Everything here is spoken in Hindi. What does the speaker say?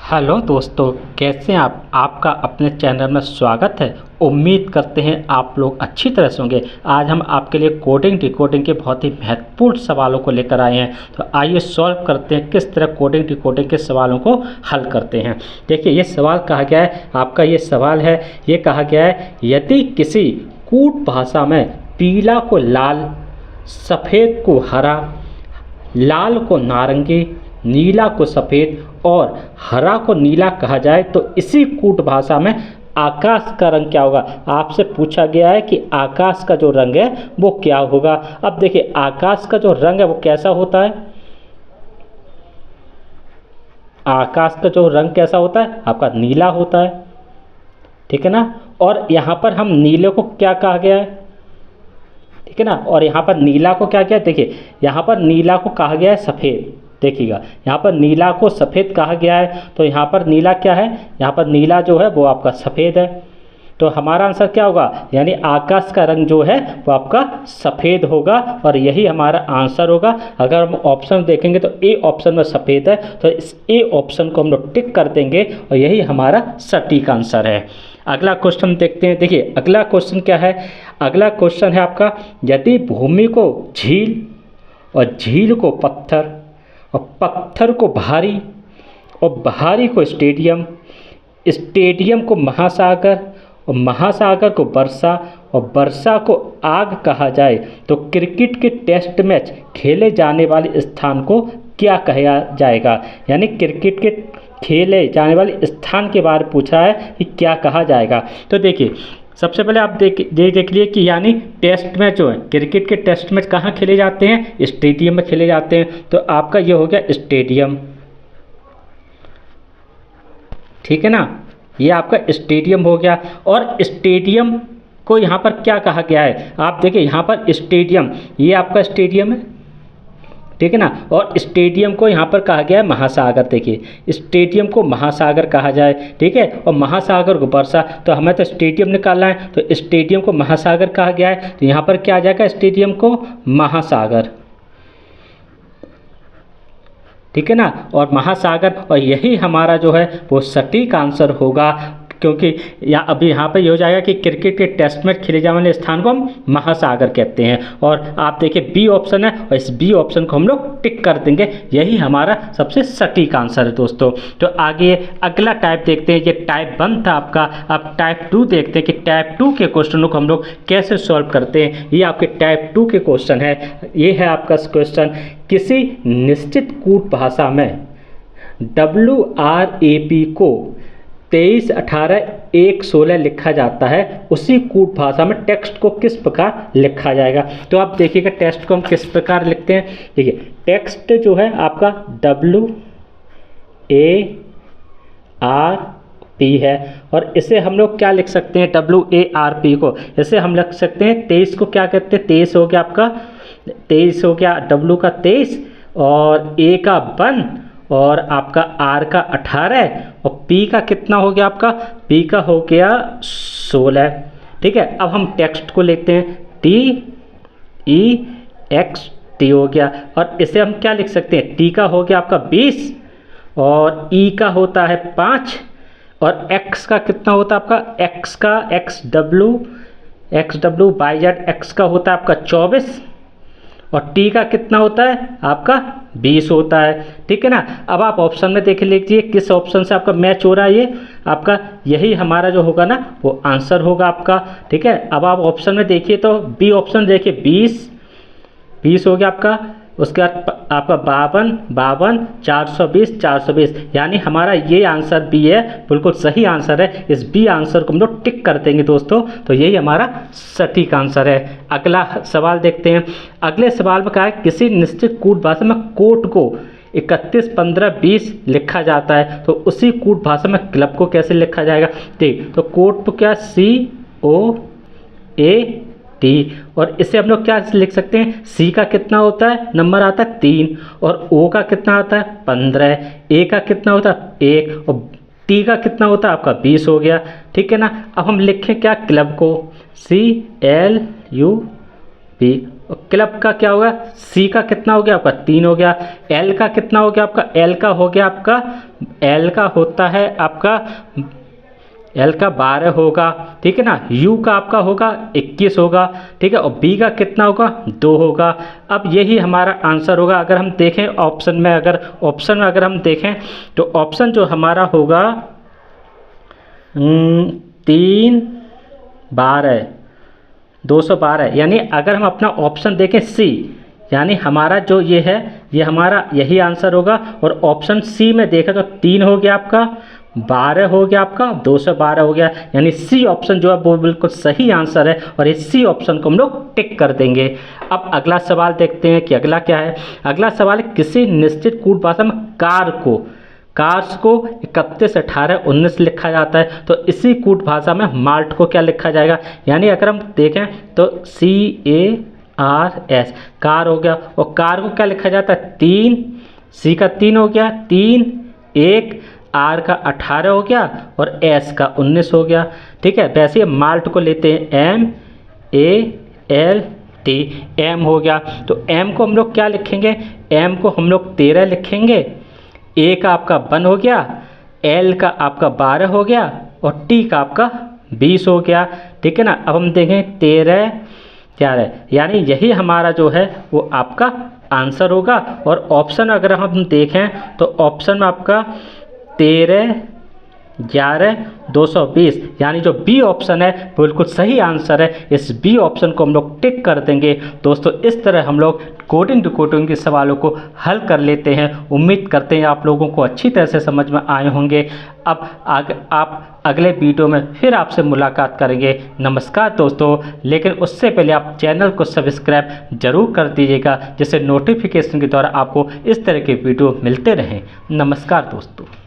हेलो दोस्तों, कैसे हैं आप? आपका अपने चैनल में स्वागत है। उम्मीद करते हैं आप लोग अच्छी तरह से होंगे। आज हम आपके लिए कोडिंग डिकोडिंग के बहुत ही महत्वपूर्ण सवालों को लेकर आए हैं। तो आइए सॉल्व करते हैं किस तरह कोडिंग डिकोडिंग के सवालों को हल करते हैं। देखिए, ये सवाल कहा गया है, आपका ये सवाल है, ये कहा गया है, यदि किसी कूट भाषा में पीला को लाल, सफ़ेद को हरा, लाल को नारंगी, नीला को सफ़ेद और हरा को नीला कहा जाए तो इसी कूट भाषा में आकाश का रंग क्या होगा। आपसे पूछा गया है कि आकाश का जो रंग है वो क्या होगा। अब देखिए, आकाश का जो रंग है वो कैसा होता है। आकाश का जो रंग कैसा होता है आपका नीला होता है, ठीक है ना। और यहाँ पर हम नीले को क्या कहा गया है, ठीक है ना। और यहाँ पर नीला को क्या किया, देखिए यहाँ पर नीला को कहा गया है सफ़ेद। देखिएगा, यहाँ पर नीला को सफ़ेद कहा गया है, तो यहाँ पर नीला क्या है, यहाँ पर नीला जो है वो आपका सफ़ेद है। तो हमारा आंसर क्या होगा, यानी आकाश का रंग जो है वो आपका सफ़ेद होगा और यही हमारा आंसर होगा। अगर हम ऑप्शन देखेंगे तो ए ऑप्शन में सफ़ेद है, तो इस ए ऑप्शन को हम लोग टिक कर देंगे और यही हमारा सटीक आंसर है। अगला क्वेश्चन देखते हैं। देखिए, अगला क्वेश्चन क्या है। अगला क्वेश्चन है आपका, यदि भूमि को झील और झील को पत्थर और पत्थर को भारी और भारी को स्टेडियम, स्टेडियम को महासागर और महासागर को वर्षा और वर्षा को आग कहा जाए तो क्रिकेट के टेस्ट मैच खेले जाने वाले स्थान को क्या कहा जाएगा। यानी क्रिकेट के खेले जाने वाले स्थान के बारे में पूछा है कि क्या कहा जाएगा। तो देखिए, सबसे पहले आप देख लिए कि यानी टेस्ट मैच जो है, क्रिकेट के टेस्ट मैच कहाँ खेले जाते हैं, स्टेडियम में खेले जाते हैं। तो आपका ये हो गया स्टेडियम, ठीक है ना, ये आपका स्टेडियम हो गया। और स्टेडियम को यहाँ पर क्या कहा गया है, आप देखिए यहाँ पर स्टेडियम, ये आपका स्टेडियम है, ठीक है ना। और स्टेडियम को यहाँ पर कहा गया है महासागर। देखिए, स्टेडियम को महासागर कहा जाए, ठीक है, और महासागर को वर्षा। तो हमें तो स्टेडियम निकालना है, तो स्टेडियम को महासागर कहा गया है, तो यहाँ पर क्या आ जाएगा, स्टेडियम को महासागर, ठीक है ना। और महासागर, और यही हमारा जो है वो सटीक आंसर होगा, क्योंकि अभी यहाँ पर ये हो जाएगा कि क्रिकेट के टेस्ट मैच खेले जाने वाले स्थान को हम महासागर कहते हैं। और आप देखिए बी ऑप्शन है, और इस बी ऑप्शन को हम लोग टिक कर देंगे, यही हमारा सबसे सटीक आंसर है दोस्तों। तो आगे अगला टाइप देखते हैं। ये टाइप 1 था आपका। अब टाइप 2 देखते हैं कि टाइप 2 के क्वेश्चनों को हम लोग कैसे सॉल्व करते हैं। ये आपके टाइप 2 के क्वेश्चन है। ये है आपका क्वेश्चन, किसी निश्चित कूट भाषा में WRAP को 23, 18, 1, 16 लिखा जाता है, उसी कूट भाषा में टेक्स्ट को किस प्रकार लिखा जाएगा। तो आप देखिएगा टेक्स्ट को हम किस प्रकार लिखते हैं। देखिए, टेक्स्ट जो है आपका WARP है, और इसे हम लोग क्या लिख सकते हैं, WARP को इसे हम लिख सकते हैं 23 को क्या कहते हैं, 23 हो गया आपका, 23 हो गया W का 23 और A का 1 और आपका R का 18 और P का कितना हो गया आपका, P का हो गया 16, ठीक है। अब हम टेक्स्ट को लेते हैं, TEXT हो गया, और इसे हम क्या लिख सकते हैं, T का हो गया आपका 20 और E का होता है 5 और X का कितना होता है आपका, X का XWYZ X का होता है आपका 24 और T का कितना होता है आपका 20 होता है, ठीक है ना। अब आप ऑप्शन में देख लीजिए किस ऑप्शन से आपका मैच हो रहा है। ये आपका यही हमारा जो होगा ना वो आंसर होगा आपका, ठीक है। अब आप ऑप्शन में देखिए तो बी ऑप्शन देखिए, 20 हो गया आपका, उसके बाद आपका 52, 420, यानी हमारा ये आंसर बी है, बिल्कुल सही आंसर है। इस बी आंसर को हम लोग टिक कर देंगे दोस्तों, तो यही हमारा सटीक आंसर है। अगला सवाल देखते हैं। अगले सवाल में कहा है, किसी निश्चित कूट भाषा में कोट को 31, 15, 20 लिखा जाता है, तो उसी कूट भाषा में क्लब को कैसे लिखा जाएगा। ठीक, तो कोट को क्या, COAT, और इसे हम लोग क्या लिख सकते हैं, C का कितना होता है, नंबर आता है 3 और O का कितना आता है 15, A का कितना होता है 1 और T का कितना होता है आपका 20 हो गया, ठीक है ना। अब हम लिखें क्या, क्लब को, CLUB क्लब का क्या होगा, सी का कितना हो गया आपका 3 हो गया, एल का कितना हो गया आपका, एल का हो गया आपका, एल का होता है आपका, एल का 12 होगा, ठीक है ना। यू का आपका होगा 21 होगा, ठीक है, और बी का कितना होगा 2 होगा। अब यही हमारा आंसर होगा। अगर हम देखें ऑप्शन में, अगर हम देखें तो ऑप्शन जो हमारा होगा 3 12 212, यानी अगर हम अपना ऑप्शन देखें सी, यानी हमारा जो ये है ये हमारा यही आंसर होगा। और ऑप्शन सी में देखा तो 3 हो गया आपका, 12 हो गया आपका, 212 हो गया, यानी सी ऑप्शन जो है वो बिल्कुल सही आंसर है और इस सी ऑप्शन को हम लोग टिक कर देंगे। अब अगला सवाल देखते हैं कि अगला क्या है। अगला सवाल है, किसी निश्चित कूट भाषा में कार्स को 31 18 19 लिखा जाता है, तो इसी कूट भाषा में माल्ट को क्या लिखा जाएगा। यानी अगर हम देखें तो CARS कार हो गया, और कार को क्या लिखा जाता है 3, सी का 3 हो गया, 3 1, आर का 18 हो गया और एस का 19 हो गया, ठीक है। वैसे ही माल्ट को लेते हैं MALT, एम हो गया, तो एम को हम लोग क्या लिखेंगे, एम को हम लोग 13 लिखेंगे, ए का आपका 1 हो गया, एल का आपका 12 हो गया और टी का आपका 20 हो गया, ठीक है ना। अब हम देखें 13 11, यानी यही हमारा जो है वो आपका आंसर होगा। और ऑप्शन अगर हम देखें तो ऑप्शन में आपका 13 11 220, यानी जो बी ऑप्शन है बिल्कुल सही आंसर है। इस बी ऑप्शन को हम लोग टिक कर देंगे। दोस्तों इस तरह हम लोग कोडिंग डिकोडिंग के सवालों को हल कर लेते हैं। उम्मीद करते हैं आप लोगों को अच्छी तरह से समझ में आए होंगे। अब आप अगले वीडियो में फिर आपसे मुलाकात करेंगे। नमस्कार दोस्तों, लेकिन उससे पहले आप चैनल को सब्सक्राइब जरूर कर दीजिएगा, जिससे नोटिफिकेशन के द्वारा आपको इस तरह के वीडियो मिलते रहें। नमस्कार दोस्तों।